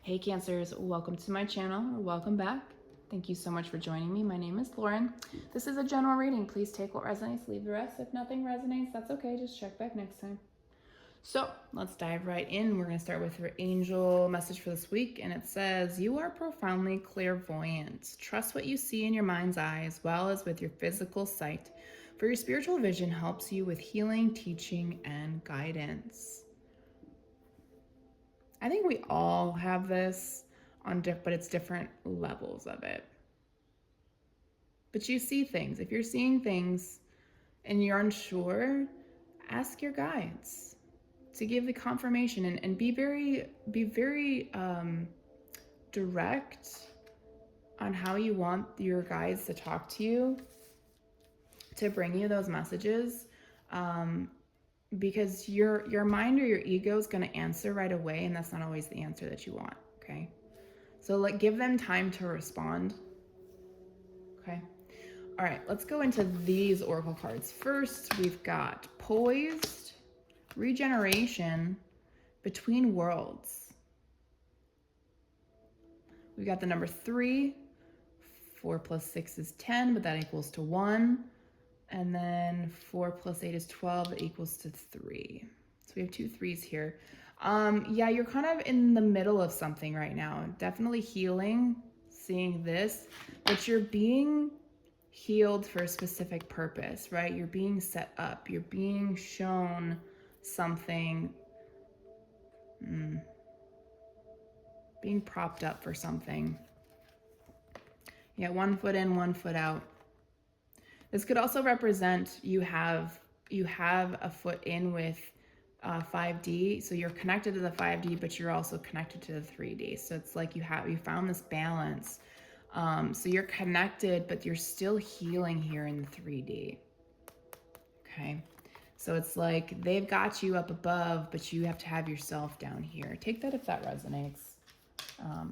Hey Cancers, welcome to my channel, or welcome back. Thank you so much for joining me. My name is Lauren. This is a general reading. Please take what resonates, leave the rest. If nothing resonates, that's okay. Just check back next time. So let's dive right in. We're going to start with your angel message for this week. And it says, you are profoundly clairvoyant. Trust what you see in your mind's eye as well as with your physical sight. For your spiritual vision helps you with healing, teaching, and guidance. I think we all have this but it's different levels of it. But you see things. If you're seeing things and you're unsure, ask your guides to give the confirmation and be very direct on how you want your guides to talk to you, to bring you those messages. Because your mind or your ego is going to answer right away, and that's not always the answer that you want. Okay, so give them time to respond. Okay, all right, let's go into these oracle cards. First, we've got poised, regeneration, between worlds. We got the number 3. 4 plus 6 is 10, but that equals to 1. And then 4 plus 8 is 12, that equals to 3. So we have 2 3s here. Yeah, you're kind of in the middle of something right now. Definitely healing, seeing this, but you're being healed for a specific purpose, right? You're being set up. You're being shown something, being propped up for something. Yeah, 1 foot in, 1 foot out. This could also represent you have a foot in with 5D, so you're connected to the 5D, but you're also connected to the 3D. So it's like you found this balance. So you're connected, but you're still healing here in the 3D. Okay, so it's like they've got you up above, but you have to have yourself down here. Take that if that resonates.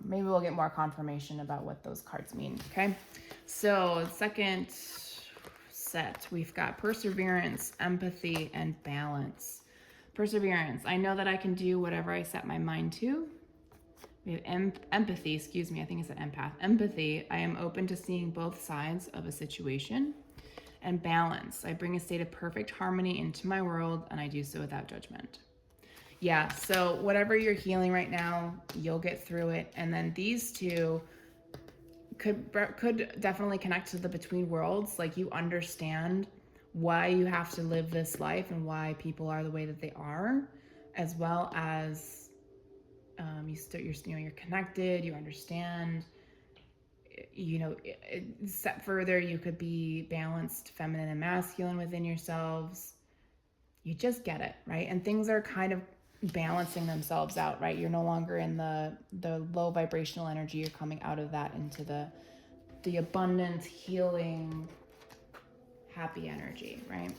Maybe we'll get more confirmation about what those cards mean. Okay, so second set, we've got perseverance, empathy, and balance. Perseverance, I know that I can do whatever I set my mind to. We have empathy, excuse me, I think I said empath. Empathy, I am open to seeing both sides of a situation. And balance, I bring a state of perfect harmony into my world, and I do so without judgment. Yeah, so whatever you're healing right now, you'll get through it. And then these two could definitely connect to the between worlds. Like, you understand why you have to live this life and why people are the way that they are, as well as you're connected, you understand. Step further, you could be balanced feminine and masculine within yourselves. You just get it, right? And things are kind of balancing themselves out, right? You're no longer in the low vibrational energy. You're coming out of that into the abundant, healing, happy energy, right?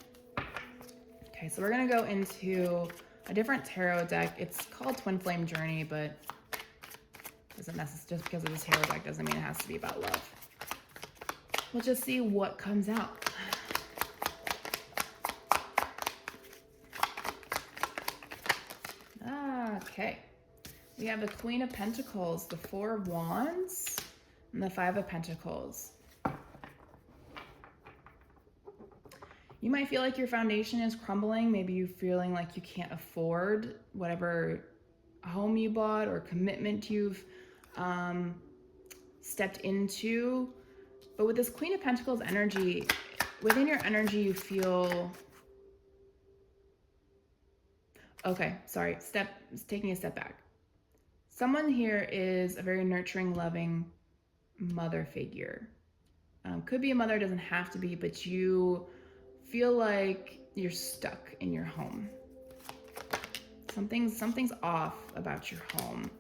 Okay, so we're gonna go into a different tarot deck. It's called Twin Flame Journey, but doesn't necessarily, just because of this tarot deck doesn't mean it has to be about love. We'll just see what comes out. Okay, we have the Queen of Pentacles, the 4 of Wands, and the 5 of Pentacles. You might feel like your foundation is crumbling. Maybe you're feeling like you can't afford whatever home you bought or commitment you've stepped into. But with this Queen of Pentacles energy, within your energy, you feel... Okay, sorry, taking a step back. Someone here is a very nurturing, loving mother figure. Could be a mother, doesn't have to be, but you feel like you're stuck in your home. Something's off about your home.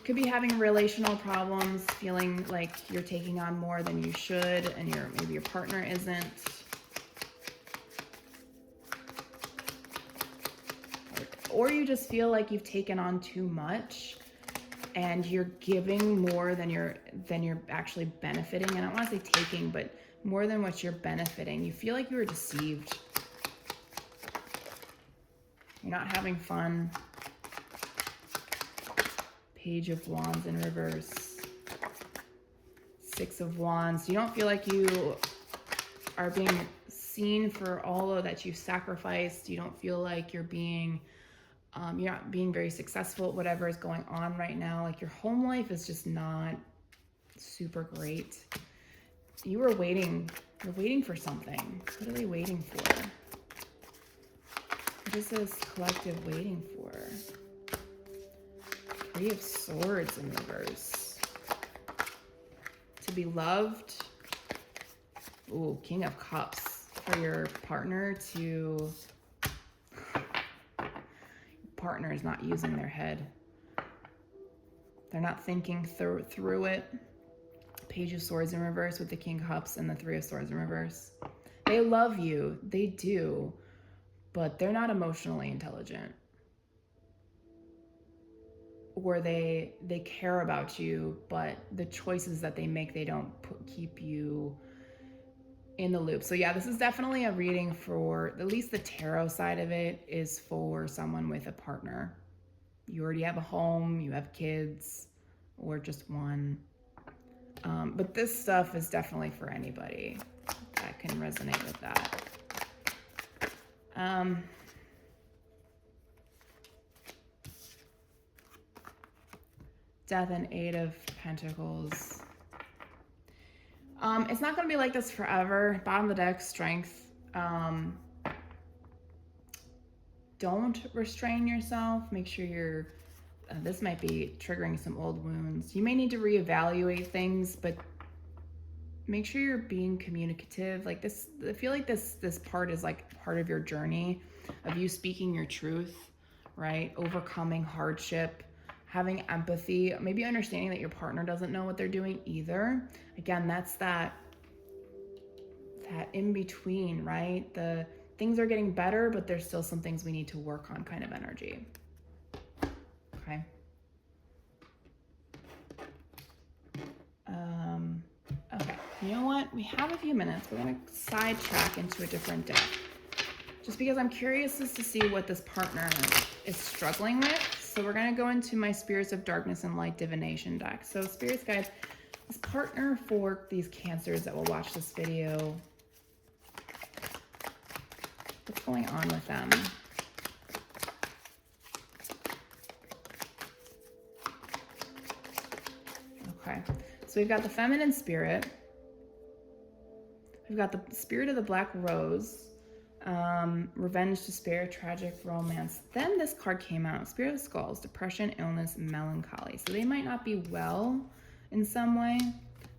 Could be having relational problems, feeling like you're taking on more than you should, and maybe your partner isn't. Or you just feel like you've taken on too much and you're giving more than you're actually benefiting. And I don't want to say taking, but more than what you're benefiting. You feel like you were deceived. You're not having fun. Page of Wands in reverse. Six of Wands. You don't feel like you are being seen for all of that you've sacrificed. You don't feel like you're not being very successful at whatever is going on right now. Like your home life is just not super great. You're waiting for something. What are they waiting for? What is this collective waiting for? Three of Swords in reverse. To be loved. Ooh, King of Cups. For your partner to... partner is not using their head. They're not thinking through it. Page of Swords in reverse with the King of Cups and the Three of Swords in reverse. They love you. They do. But they're not emotionally intelligent. Or they care about you, but the choices that they make, they don't keep you in the loop. So yeah, this is definitely a reading for, at least the tarot side of it is for someone with a partner. You already have a home, you have kids, or just one. But this stuff is definitely for anybody that can resonate with that. Death and Eight of Pentacles. It's not going to be like this forever. Bottom of the deck, Strength. Don't restrain yourself. Make sure you're... this might be triggering some old wounds. You may need to reevaluate things, but make sure you're being communicative. Like this, I feel like this part is like part of your journey of you speaking your truth, right? Overcoming hardship, having empathy, maybe understanding that your partner doesn't know what they're doing either. Again, that's that in between, right? The things are getting better, but there's still some things we need to work on kind of energy. Okay. Okay, you know what? We have a few minutes. We're going to sidetrack into a different deck. Just because I'm curious as to see what this partner is struggling with. So we're going to go into my Spirits of Darkness and Light Divination deck. So Spirits Guides, this partner for these Cancers that will watch this video, what's going on with them? Okay, so we've got the Feminine Spirit. We've got the Spirit of the Black Rose. Revenge, Despair, Tragic Romance. Then this card came out. Spirit of Skulls, Depression, Illness, Melancholy. So they might not be well in some way.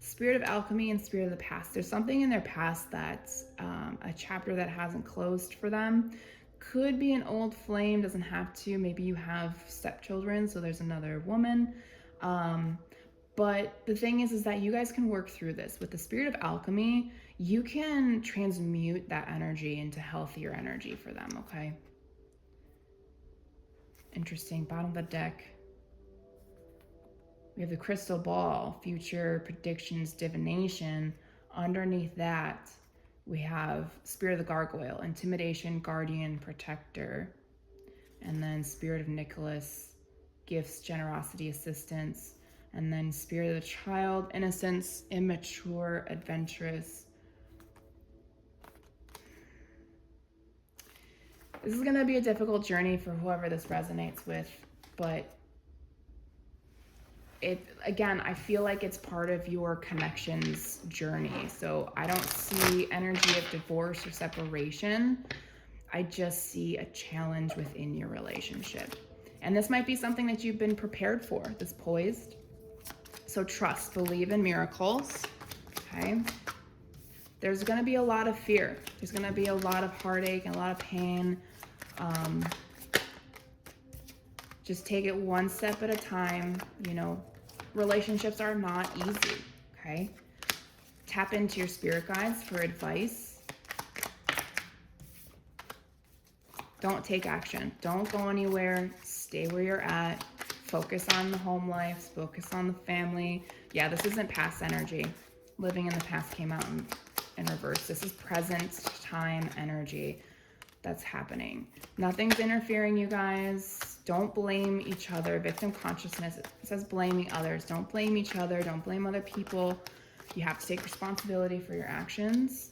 Spirit of Alchemy and Spirit of the Past. There's something in their past that's a chapter that hasn't closed for them. Could be an old flame, doesn't have to. Maybe you have stepchildren, so there's another woman. But the thing is that you guys can work through this. With the Spirit of Alchemy, you can transmute that energy into healthier energy for them, okay? Interesting. Bottom of the deck. We have the Crystal Ball, Future Predictions, Divination. Underneath that, we have Spirit of the Gargoyle, Intimidation, Guardian, Protector. And then Spirit of Nicholas, Gifts, Generosity, Assistance. And then Spirit of the Child, Innocence, Immature, Adventurous. This is going to be a difficult journey for whoever this resonates with, but again, I feel like it's part of your connections journey. So I don't see energy of divorce or separation. I just see a challenge within your relationship. And this might be something that you've been prepared for, this poised. So trust, believe in miracles, okay? There's going to be a lot of fear. There's going to be a lot of heartache and a lot of pain. Just take it one step at a time. You know, relationships are not easy, okay? Tap into your spirit guides for advice. Don't take action. Don't go anywhere. Stay where you're at. Focus on the home life. Focus on the family. Yeah, this isn't past energy. Living in the past came out in reverse. This is present time energy that's happening. Nothing's interfering, you guys. Don't blame each other. Victim consciousness, it says blaming others. Don't blame each other. Don't blame other people. You have to take responsibility for your actions.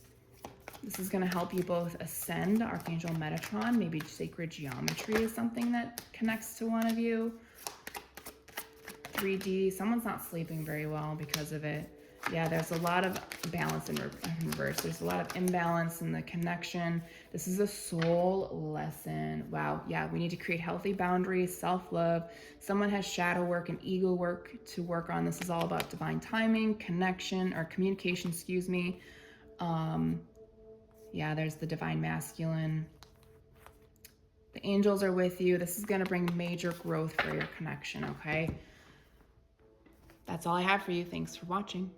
This is going to help you both ascend. Archangel Metatron, maybe sacred geometry is something that connects to one of you. 3D, someone's not sleeping very well because of it. Yeah, there's a lot of balance in reverse. There's a lot of imbalance in the connection. This is a soul lesson. Wow. Yeah, we need to create healthy boundaries, self-love. Someone has shadow work and ego work to work on. This is all about divine timing, connection, or communication, excuse me. Yeah, there's the divine masculine. The angels are with you. This is going to bring major growth for your connection, okay? That's all I have for you. Thanks for watching.